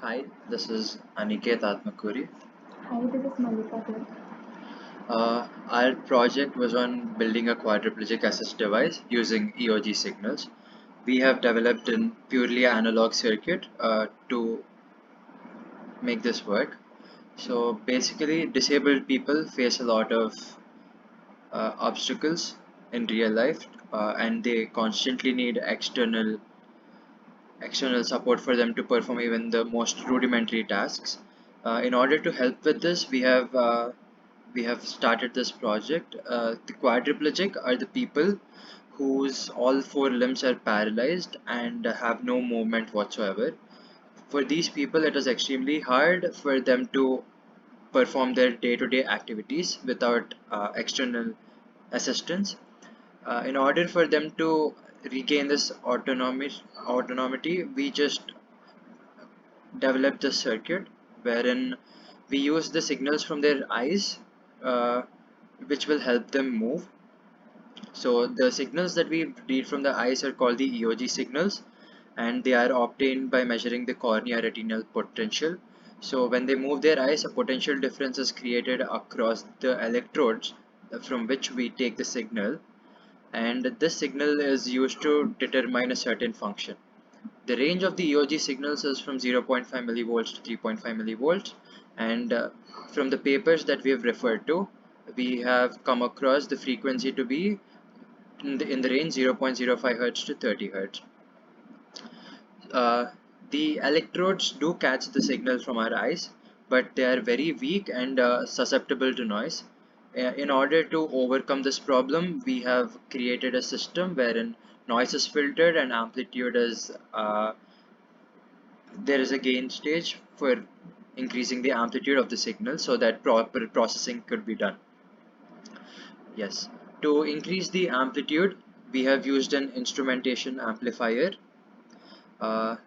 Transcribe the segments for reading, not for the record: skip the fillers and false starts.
Hi, this is Aniket Atmakuri. Hi, this is Malika here. Our project was on building a quadriplegic assist device using EOG signals. We have developed a purely analog circuit to make this work. So basically, disabled people face a lot of obstacles in real life, and they constantly need external support for them to perform even the most rudimentary tasks. In order to help with this, we have started this project. The quadriplegic are the people whose all four limbs are paralyzed and have no movement whatsoever. For these people, it is extremely hard for them to perform their day-to-day activities without external assistance. In order for them to regain this autonomy, we just developed this circuit wherein we use the signals from their eyes, uh, which will help them move. So the signals that we read from the eyes are called the EOG signals, and they are obtained by measuring the cornea retinal potential. So when they move their eyes, a potential difference is created across the electrodes from which we take the signal, and this signal is used to determine a certain function. The range of the EOG signals is from 0.5 millivolts to 3.5 millivolts, and from the papers that we have referred to, we have come across the frequency to be in the range 0.05 hertz to 30 hertz. Uh, the electrodes do catch the signal from our eyes, but they are very weak and susceptible to noise. In order to overcome this problem, we have created a system wherein noise is filtered and amplitude is there is a gain stage for increasing the amplitude of the signal so that proper processing could be done. Yes, to increase the amplitude, we have used an instrumentation amplifier. Uh,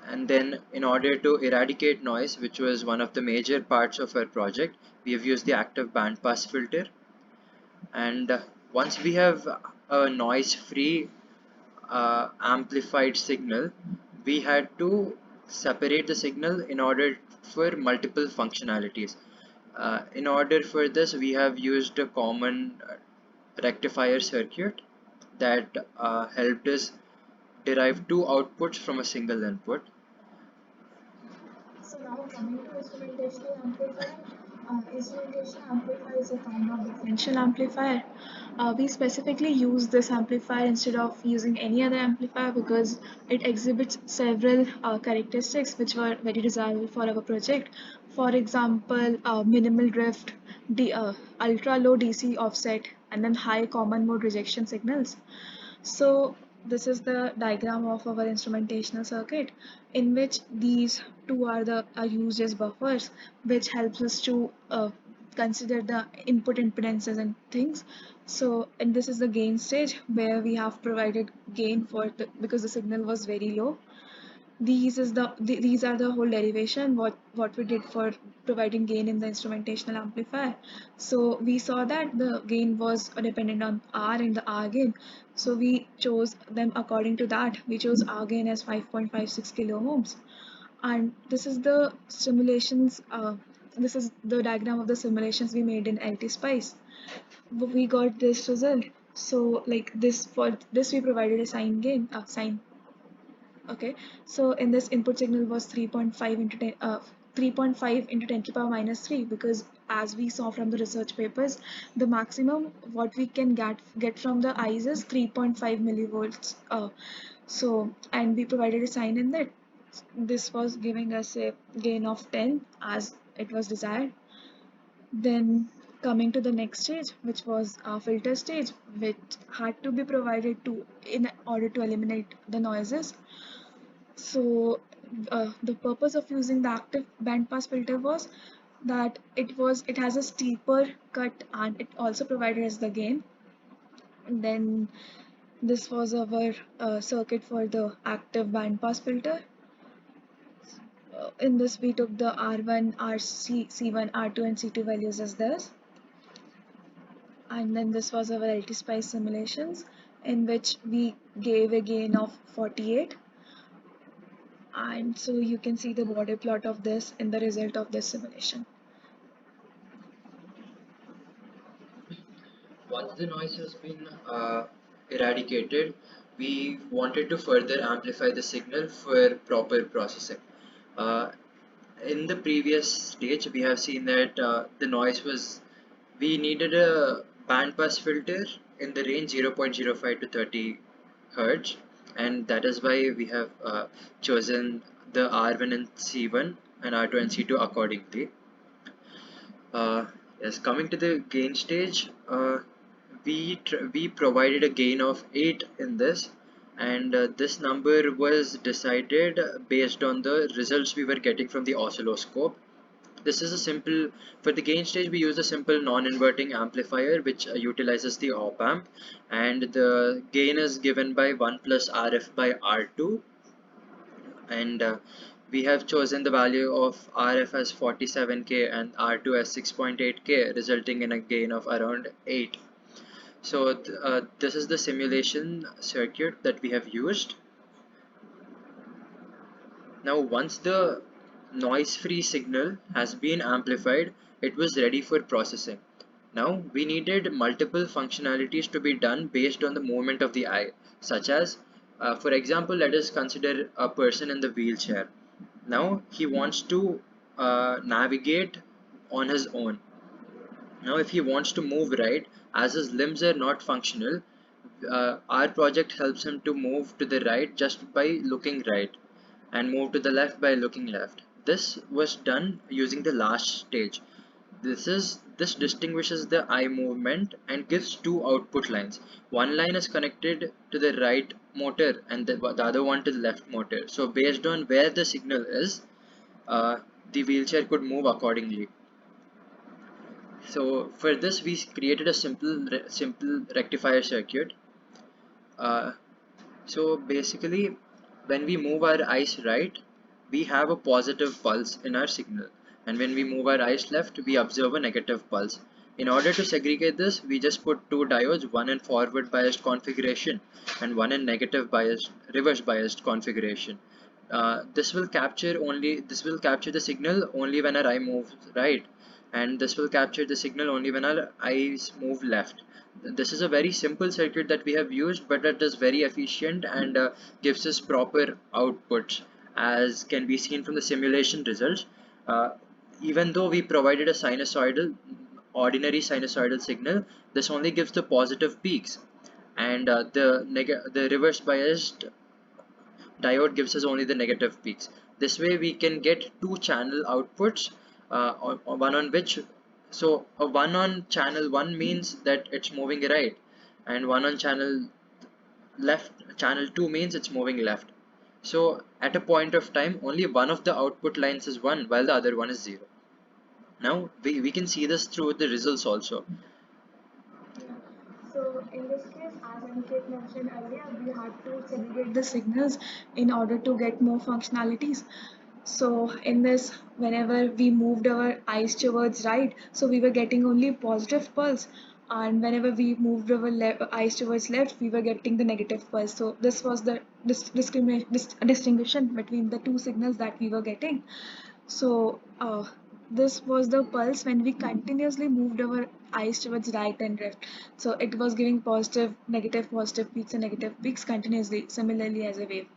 and then in order to eradicate noise, which was one of the major parts of our project, we have used the active bandpass filter. And once we have a noise free amplified signal, we had to separate the signal in order for multiple functionalities. In order for this, we have used a common rectifier circuit that helped us derive two outputs from a single input. So now coming to instrumentation amplifier. Instrumentation amplifier is a kind of differential amplifier. We specifically use this amplifier instead of using any other amplifier because it exhibits several characteristics which were very desirable for our project. For example, minimal drift, ultra low DC offset, and then high common mode rejection signals. So this is the diagram of our instrumentational circuit in which these two are used as buffers, which helps us to consider the input impedances and things. So and this is the gain stage where we have provided gain because the signal was very low. These are the whole derivation what we did for providing gain in the instrumentational amplifier. So we saw that the gain was dependent on R and the R gain, so we chose them according to that. We chose R gain as 5.56 kilo ohms, and this is the simulations. This is the diagram of the simulations we made in LT Spice. We got this result. So like this, for this we provided a sine. Okay, so in this input signal was 3.5 into 10, 3.5 into 10 to the power minus 3, because as we saw from the research papers, the maximum what we can get from the eyes is 3.5 millivolts. So and we provided a sign in that. This was giving us a gain of 10 as it was desired. Then coming to the next stage, which was our filter stage, which had to be provided to in order to eliminate the noises. So the purpose of using the active bandpass filter was that it has a steeper cut and it also provided us the gain. And then this was our circuit for the active bandpass filter. In this we took the R1, RC, C1, R2 and C2 values as this. And then this was our LT Spice simulations in which we gave a gain of 48. And so you can see the border plot of this in the result of this simulation. Once the noise has been eradicated, we wanted to further amplify the signal for proper processing. Uh, in the previous stage, we have seen that the noise was, we needed a band pass filter in the range 0.05 to 30 hertz, and that is why we have chosen the R1 and C1 and R2 and C2 accordingly. Uh, yes, coming to the gain stage, we provided a gain of 8 in this, and this number was decided based on the results we were getting from the oscilloscope. This is a simple, for the gain stage we use a simple non-inverting amplifier which utilizes the op amp, and the gain is given by 1 plus RF by R2, and we have chosen the value of RF as 47K and R2 as 6.8K, resulting in a gain of around 8. So this is the simulation circuit that we have used. Now once the noise-free signal has been amplified, it was ready for processing. Now we needed multiple functionalities to be done based on the movement of the eye, such as, for example, let us consider a person in the wheelchair. Now he wants to navigate on his own. Now if he wants to move right, as his limbs are not functional, our project helps him to move to the right just by looking right, and move to the left by looking left. This was done using the last stage. This distinguishes the eye movement and gives two output lines. One line is connected to the right motor and the other one to the left motor. So based on where the signal is, uh, the wheelchair could move accordingly. So for this we created a simple rectifier circuit. Uh, so basically, when we move our eyes right, we have a positive pulse in our signal, and when we move our eyes left, we observe a negative pulse. In order to segregate this, we just put two diodes, one in forward biased configuration and one in negative biased, reverse biased configuration. This will capture the signal only when our eye moves right, and this will capture the signal only when our eyes move left. This is a very simple circuit that we have used, but it is very efficient and gives us proper outputs, as can be seen from the simulation results. uh, Even though we provided a ordinary sinusoidal signal, this only gives the positive peaks, and the reverse biased diode gives us only the negative peaks. This way we can get two channel outputs, one on which, so a one on channel 1 means that it's moving right, and one on channel 2 means it's moving left. So at a point of time, only one of the output lines is 1 while the other one is 0. Now we can see this through the results also. So in this case, as Aniket mentioned earlier, we had to segregate the signals in order to get more functionalities. So in this, whenever we moved our eyes towards right, so we were getting only positive pulse, and whenever we moved our eyes towards left, we were getting the negative pulse. So this was the distinction between the two signals that we were getting. So this was the pulse when we continuously moved our eyes towards right and left. So it was giving positive peaks and negative peaks continuously, similarly as a wave.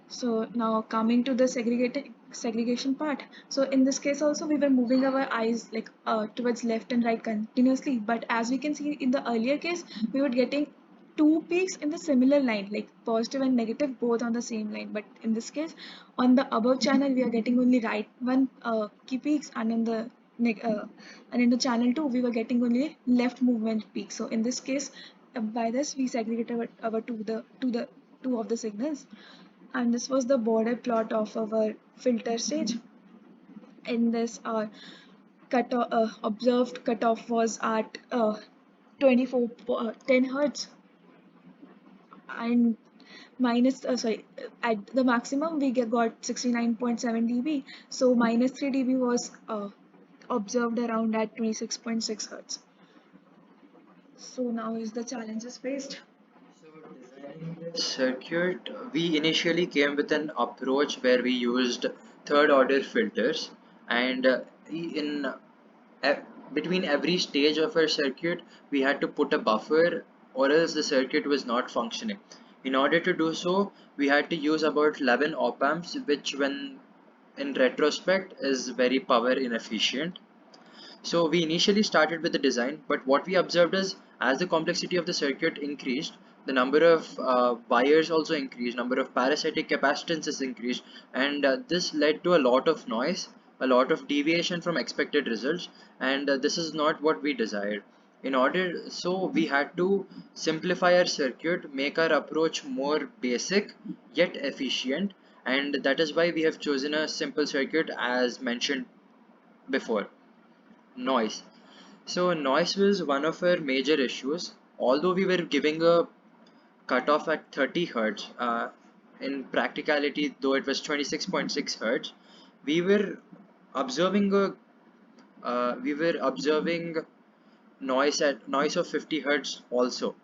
So now coming to the segregation part. So in this case also we were moving our eyes like towards left and right continuously. But as we can see in the earlier case, we were getting two peaks in the similar line, like positive and negative both on the same line. But in this case, on the above channel we are getting only right one key peaks, and in the channel 2 we were getting only left movement peak. So in this case, by this we segregated our two of the signals, and this was the border plot of our filter stage. In this, our observed cutoff was at 10 hertz, and at the maximum we got 69.7 dB. So minus 3 dB was observed around at 26.6 hertz. So now is the challenges faced. Circuit, we initially came with an approach where we used third order filters, and in e- between every stage of our circuit we had to put a buffer, or else the circuit was not functioning. In order to do so, we had to use about 11 op amps, which when in retrospect is very power inefficient. So we initially started with the design, but what we observed is as the complexity of the circuit increased, the number of wires also increased, number of parasitic capacitances increased, and this led to a lot of noise, a lot of deviation from expected results, and this is not what we desired. So we had to simplify our circuit, make our approach more basic yet efficient, and that is why we have chosen a simple circuit as mentioned before. Noise. So noise was one of our major issues. Although we were giving a cutoff at 30 hertz, in practicality, though it was 26.6 hertz, we were observing a noise of 50 hertz also.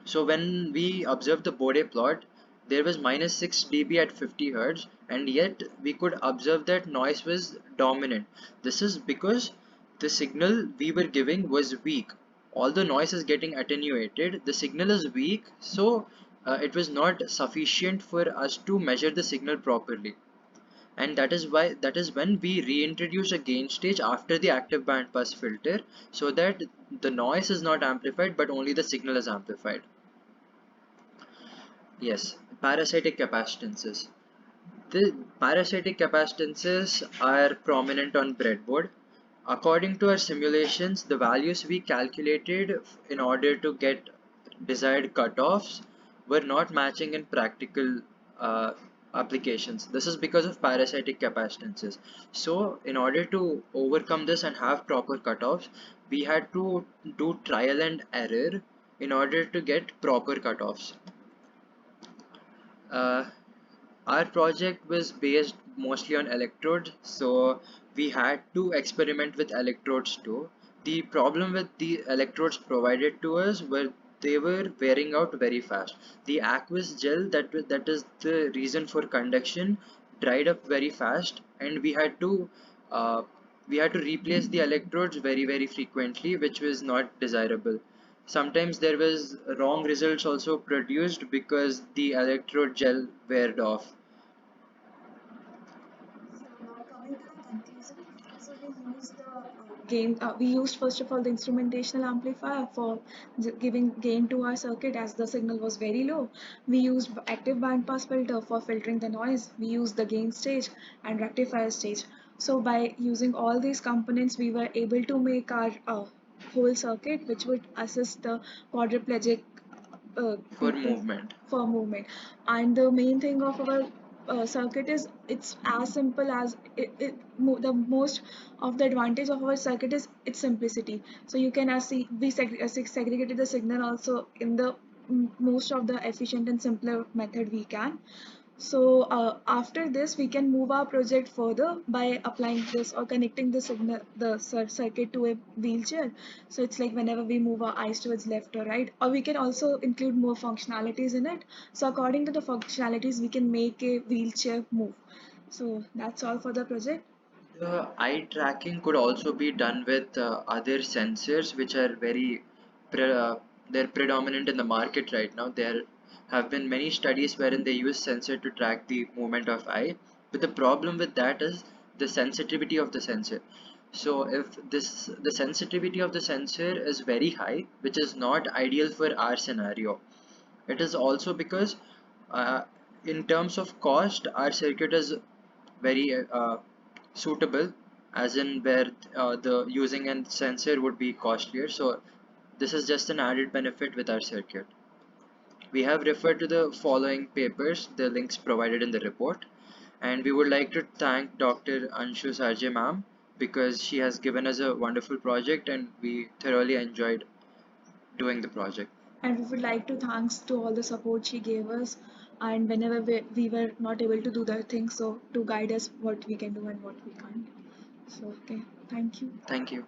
So when we observed the Bode plot, there was minus 6 dB at 50 Hz, and yet we could observe that noise was dominant. This is because the signal we were giving was weak. Although noise is getting attenuated, the signal is weak, so it was not sufficient for us to measure the signal properly. And that is when we reintroduce a gain stage after the active band pass filter, so that the noise is not amplified but only the signal is amplified. Yes, parasitic capacitances. The parasitic capacitances are prominent on breadboard. According to our simulations, the values we calculated in order to get desired cutoffs were not matching in practical uh, applications. This is because of parasitic capacitances. So, in order to overcome this and have proper cutoffs, we had to do trial and error in order to get proper cutoffs. Uh, our project was based mostly on electrodes, so we had to experiment with electrodes too. The problem with the electrodes provided to us were they were wearing out very fast. The aqueous gel that is the reason for conduction dried up very fast, and uh, we had to replace the electrodes very frequently, which was not desirable. Sometimes there was wrong results also produced because the electrode gel weared off. We used first of all the instrumentational amplifier for giving gain to our circuit as the signal was very low. We used active band pass filter for filtering the noise. We used the gain stage and rectifier stage. So by using all these components, we were able to make our whole circuit, which would assist the quadriplegic For people movement. for movement. And the main thing of our circuit is it's as simple as the most of the advantage of our circuit is its simplicity. So you can as see we segregated the signal also in the most of the efficient and simpler method we can. So after this, we can move our project further by applying this or connecting the signal, the circuit to a wheelchair. So it's like whenever we move our eyes towards left or right, or we can also include more functionalities in it. So according to the functionalities, we can make a wheelchair move. So that's all for the project. The eye tracking could also be done with other sensors which are pre- uh, they're predominant in the market right now. There have been many studies wherein they use sensor to track the movement of eye, but the problem with that is the sensitivity of the sensor. So if the sensitivity of the sensor is very high, which is not ideal for our scenario. It is also because uh, in terms of cost, our circuit is very suitable, as in where the using a sensor would be costlier. So this is just an added benefit with our circuit. We have referred to the following papers, the links provided in the report, and we would like to thank Dr. Anshu Sarje ma'am because she has given us a wonderful project and we thoroughly enjoyed doing the project. And we would like to thanks to all the support she gave us, and whenever we were not able to do the thing, so to guide us what we can do and what we can't. So okay, thank you. Thank you.